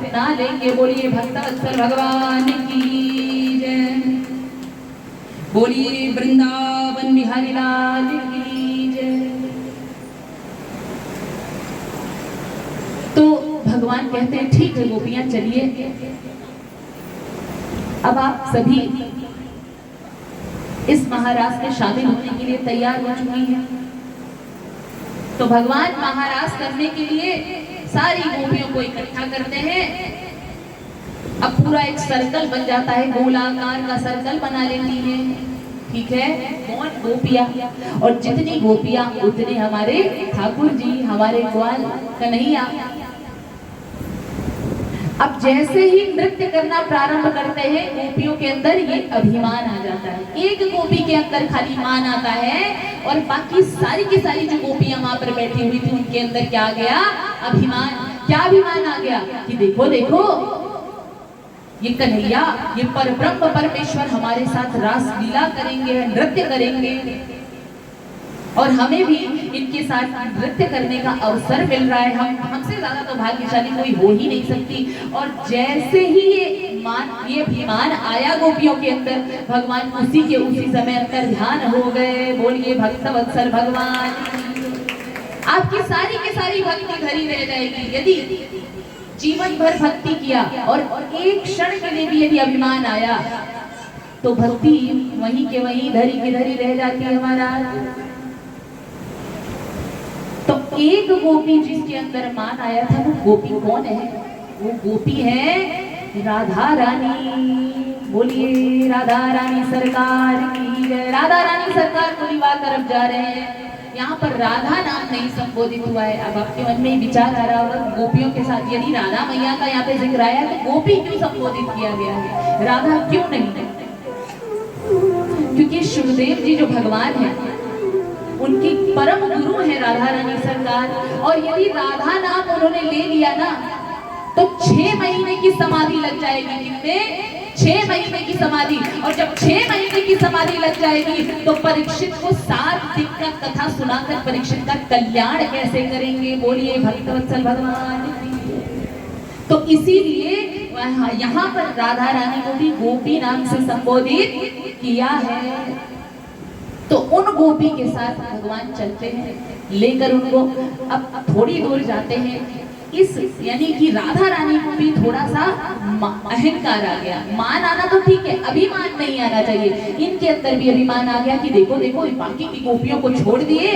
अपना लेंगे। बोलिए भक्तवत्सल भगवान की जय, बोलिए वृंदावन बिहारी लाल की जय। तो भगवान कहते हैं ठीक है गोपियां चलिए, अब आप सभी इस महाराज में शामिल होने के लिए तैयार हो चुकी हैं। तो भगवान महाराज करने के लिए सारी गोपियों को इकट्ठा करते हैं। अब पूरा एक सर्कल बन जाता है, गोलाकार का सर्कल बना लेती है। ठीक है, कौन? गोपियां। और जितनी गोपियां उतने हमारे ठाकुर जी, हमारे ग्वाल कन्हैया। अब जैसे ही नृत्य करना प्रारंभ करते हैं गोपियों के अंदर ये अभिमान आ जाता है। एक गोपी के अंदर खाली मान आता है और बाकी सारी की सारी जो गोपियां वहां पर बैठी हुई थी उनके अंदर क्या आ गया? अभिमान। क्या अभिमान आ गया कि देखो देखो ये कन्हैया, ये परब्रह्म परमेश्वर हमारे साथ रास लीला करेंगे, नृत्य करेंगे और हमें भी इनके साथ नृत्य करने का अवसर मिल रहा है। हमसे ज्यादा तो भाग्यशाली कोई हो ही नहीं सकती। और जैसे ही ये अभिमान आया गोपियों के अंदर, भगवान उसी समय अंतर ध्यान हो गए। बोलिए भक्तवत्सल भगवान, आपकी सारी की सारी भक्ति धरी रह जाएगी। यदि जीवन भर भक्ति किया और एक क्षण के लिए भी यदि अभिमान आया तो भक्ति वहीं के वहीं धरी की धरी रह जाती है हमारा। तो एक गोपी जिसके अंदर मान आया था वो गोपी कौन है? वो गोपी है राधा रानी। बोलिए राधा रानी सरकार की जय। राधा रानी सरकार पूरीवा तरफ जा रहे हैं। यहाँ पर राधा नाम नहीं संबोधित हुआ है। अब आपके मन में विचार आ रहा होगा गोपियों के साथ यदि राधा मैया का यहाँ पे जिक्र आया तो गोपी क्यों संबोधित किया गया है, राधा क्यों नहीं? क्योंकि सुखदेव जी जो भगवान है उनकी परम गुरु है राधा रानी सरकार। और यदि राधा नाम उन्होंने ले लिया ना तो 6 महीने की समाधि लग जाएगी। कितने? 6 महीने की समाधि। और जब 6 महीने की समाधि लग जाएगी तो परीक्षित को 7 दिन का कथा सुनाकर परीक्षित का कल्याण कैसे करेंगे? बोलिए भक्तवत्सल भगवान। तो इसीलिए यहाँ पर राधा रानी को भी गोपी नाम से संबोधित किया है। तो उन गोपी के साथ भगवान चलते हैं, लेकर उनको अब थोड़ी दूर जाते हैं। इस यानी कि राधा रानी को भी थोड़ा सा अहंकार आ गया। मान आना तो ठीक है, अभिमान नहीं आना चाहिए। इनके अंदर भी अभिमान आ गया कि देखो देखो बाकी की गोपियों को छोड़ दिए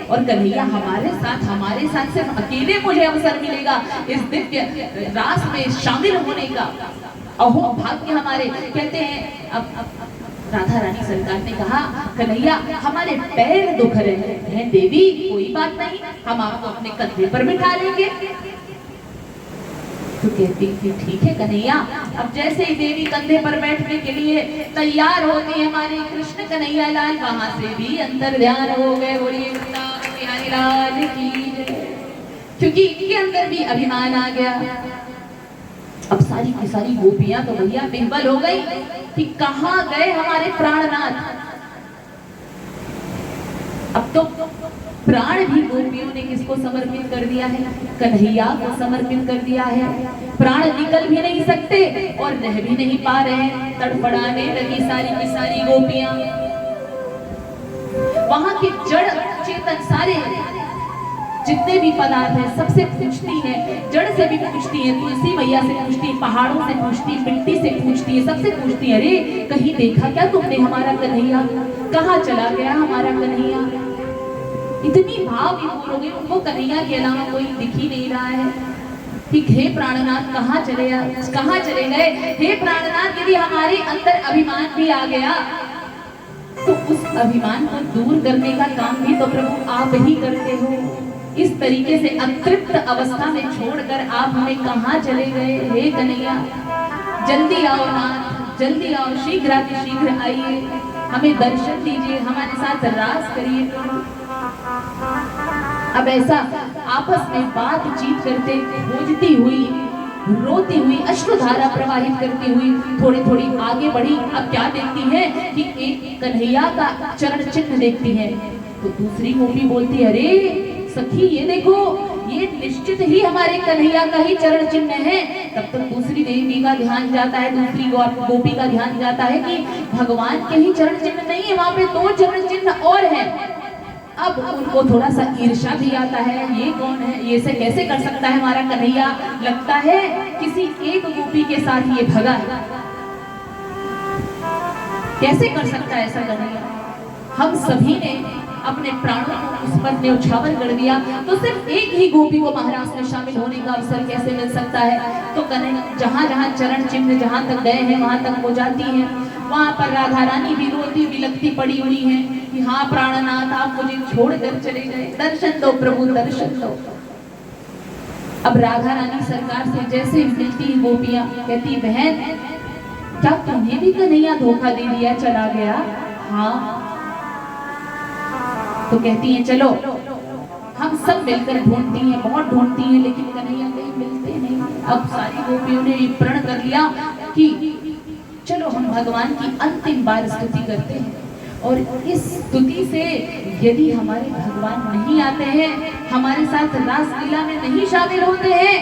और कन्हैया हमारे साथ सिर्फ अकेले मुझे अवसर मिलेगा इस दिव्य रास में शामिल होने का। अहो भाग्य हमारे। कहते हैं अब राधा रानी सरकार ने कहा कन्हैया हमारे पैर दुख रहे हैं देवी, कोई बात नहीं, हम आपको अपने कंधे पर बिठा लेंगे। तो कहती थी ठीक है कन्हैया। अब जैसे ही देवी कंधे पर बैठने के लिए तैयार होती है हमारे कृष्ण कन्हैया लाल वहां से भी अंतर ध्यान हो गए। बोलिए वृंदावन बिहारी लाल की जय। क्योंकि इनके अंदर भी अभिमान आ गया। अब सारी की सारी गोपियां तो भैया बिहबल हो गई कि कहां गए हमारे प्राणनाथ। अब तो प्राण भी गोपियों ने किसको समर्पित कर दिया है? कन्हैया को समर्पित कर दिया है। प्राण निकल भी नहीं सकते और रह भी नहीं पा रहे हैं। तड़फड़ाने लगी सारी की सारी गोपियां। वहां के जड़ चेतन सारे जितने भी पदार्थ हैं सबसे पूछती है, जड़ से भी पूछती है, तुलसी मैया से पूछती है, पहाड़ों से पूछती है, मिट्टी से पूछती है, सबसे पूछती है अरे कहीं देखा क्या तुमने हमारा कन्हैया? कहाँ चला गया हमारा कन्हैया? इतनी भाव विभोर हो गई उनको कन्हैया के अलावा कोई दिख ही नहीं रहा है कि हे प्राणनाथ कहाँ चले गए? हे प्राणनाथ यदि हमारे अंदर अभिमान भी आ गया तो उस अभिमान को दूर करने का काम भी तो प्रभु आप ही करते हो। इस तरीके से अतृप्त अवस्था में छोड़कर आप हमें कहाँ चले गए? हे कन्हैया जल्दी आओ नाथ, जल्दी आओ, शीघ्र आइए, हमें दर्शन दीजिए, हमारे साथ रास करिए। अब ऐसा आपस में बातचीत करते खोजती हुई, रोती हुई, अश्रुधारा प्रवाहित करती हुई थोड़ी आगे बढ़ी। अब क्या देखती है कि एक कन्हैया का चरण चिन्ह देखती है। तो दूसरी गोपी बोलती अरे सखी ये देखो ये निश्चित ही हमारे कन्हैया का ही चरण चिन्ह है। तब तक दूसरी देवी का ध्यान जाता है, दूसरी गोपी का ध्यान जाता है कि भगवान के ही चरण चिन्ह नहीं है, वहां पे 2 चरण चिन्ह और है। अब उनको थोड़ा सा ईर्ष्या भी आता है, ये कौन है, ये से कैसे कर सकता है हमारा कन्हैया, लगता है किसी एक गोपी के साथ ये भगा है, कैसे कर सकता है ऐसा कन्हैया। हम सभी ने अपने प्राणों को उस पर न्यौछावर कर दिया, तो सिर्फ एक ही गोपी को महाराज में शामिल होने का अवसर कैसे मिल सकता है। तो कन्हैया जहाँ जहाँ चरण चिन्ह जहाँ तक गए हैं वहां तक वो जाती हैं। वहां पर राधा रानी भी रोती बिलखती पड़ी हुई है कि हाँ प्राणनाथ आप मुझे छोड़कर चले गए, दर्शन दो प्रभु दर्शन दो। अब राधा रानी सरकार से जैसे मिलती गोपियां कहती बहन क्या तुम्हें भी कन्हैया धोखा दे दिया चला गया। हाँ, तो कहती हैं चलो हम सब मिलकर ढूंढती हैं, बहुत ढूंढती हैं, लेकिन कन्हैया कहीं मिलते नहीं। अब सारी गोपियों ने प्रण कर लिया कि चलो हम भगवान की अंतिम बार स्तुति करते हैं, और इस स्तुति से यदि हमारे भगवान नहीं आते हैं, हमारे साथ रासलीला में नहीं शामिल होते हैं,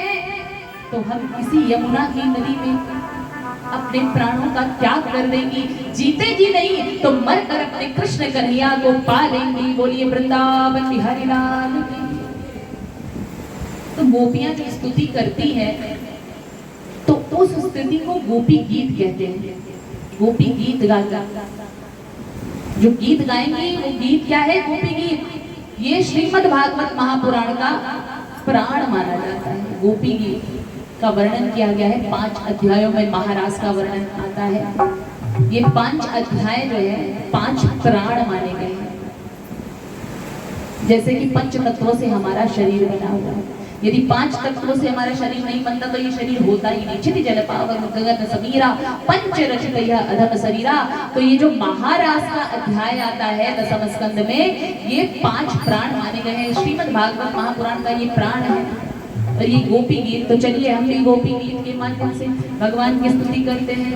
तो हम इसी यमुना की नदी में अपने प्राणों का त्याग कर देंगी, जीते जी नहीं तो मर कर अपने कृष्ण कन्हैया को पा लेंगी। बोलिए वृंदावन बिहारी लाल की। तो गोपियां जो स्तुति करती है तो उस स्तुति को गोपी गीत कहते हैं। गोपी गीत गाता, जो गीत गाएंगे वो गीत क्या है, गोपी गीत। ये श्रीमद् भागवत महापुराण का प्राण माना जाता है। गोपी गीत का वर्णन किया गया है 5 अध्यायों में, महाराज का वर्णन आता है। ये 5 अध्याय जो है 5 प्राण माने गए हैं। जैसे कि 5 तत्वों से हमारा शरीर बना हुआ है, यदि 5 तत्वों से हमारा शरीर नहीं बनता तो ये शरीर होता ही नहीं। क्षिति जल पावन गगन समीरा पंच रचित अधम शरीरा। तो ये जो महाराज का अध्याय आता है 10वें स्कंद में, ये 5 प्राण माने गए हैं। श्रीमद् भागवत महापुराण का ये प्राण है और ये गोपी गीत। तो चलिए हम भी गोपी गीत के माध्यम से भगवान की स्तुति करते हैं।